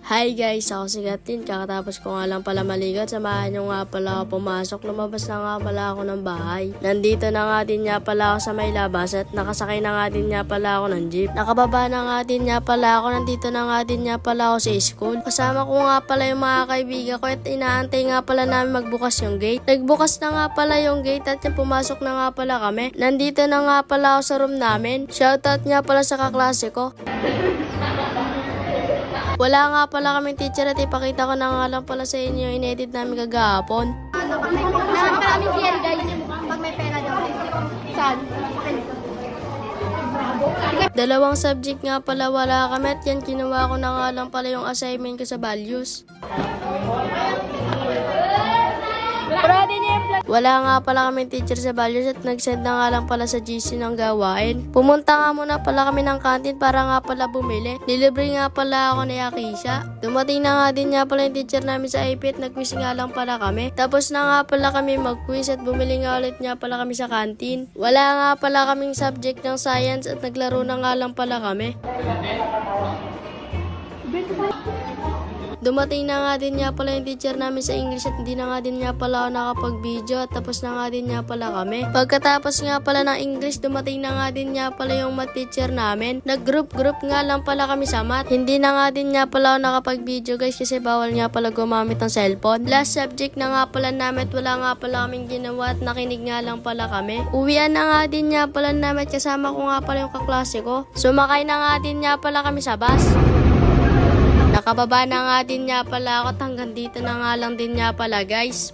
Hi guys, ako si Katin. Kakatapos ko nga lang pala maligo. Samahan nyo nga pala ako pumasok. Lumabas na nga pala ako ng bahay. Nandito na nga din nga pala ako sa may labas at nakasakay na nga din nga pala ako ng jeep. Nakababa na nga din nga pala ako. Nandito na nga din nga pala ako sa school. Kasama ko nga pala yung mga kaibigan ko at inaantay nga pala namin magbukas yung gate. Nagbukas na nga pala yung gate at pumasok na nga pala kami. Nandito na nga pala ako sa room namin. Shoutout nga pala sa kaklase ko. Wala nga pala kaming teacher at ipakita ko na nga lang pala sa inyo yung in-edit namin kagahapon. Meron pa kaming theory guys, pag may pera daw. Saan? Dalawang subject nga pala wala kami at yan kinuha ko na nga lang pala yung assignment ko sa values. Wala nga pala kaming teacher sa values at nag-send na nga lang pala sa GC ng gawain. Pumunta nga muna pala kami ng canteen para nga pala bumili. Nilibre nga pala ako ni Akisha. Dumating na nga din nga pala yung teacher namin sa IP at nag-quiz nga lang pala kami. Tapos na nga pala kami mag-quiz at bumili nga ulit nga pala kami sa canteen. Wala nga pala kaming subject ng science at naglaro na nga lang pala kami. Dumating na nga din nga pala yung teacher namin sa English at hindi na nga din nga pala ako nakapag-video at tapos na nga din nga pala kami. Pagkatapos nga pala ng English, dumating na nga din nga pala yung math teacher namin. Nag-group nga lang pala kami sa math. Hindi na nga din nga pala ako nakapag-video guys kasi bawal nga pala gumamit ng cellphone. Last subject na nga pala namin at wala nga pala kaming ginawa at nakinig nga lang pala kami. Uwian na nga din nga pala namin at kasama ko nga pala yung kaklase ko. Sumakay na nga din nga pala kami sa bus. Nakababa na nga din nga pala ako at hanggang dito na nga lang din nga pala guys.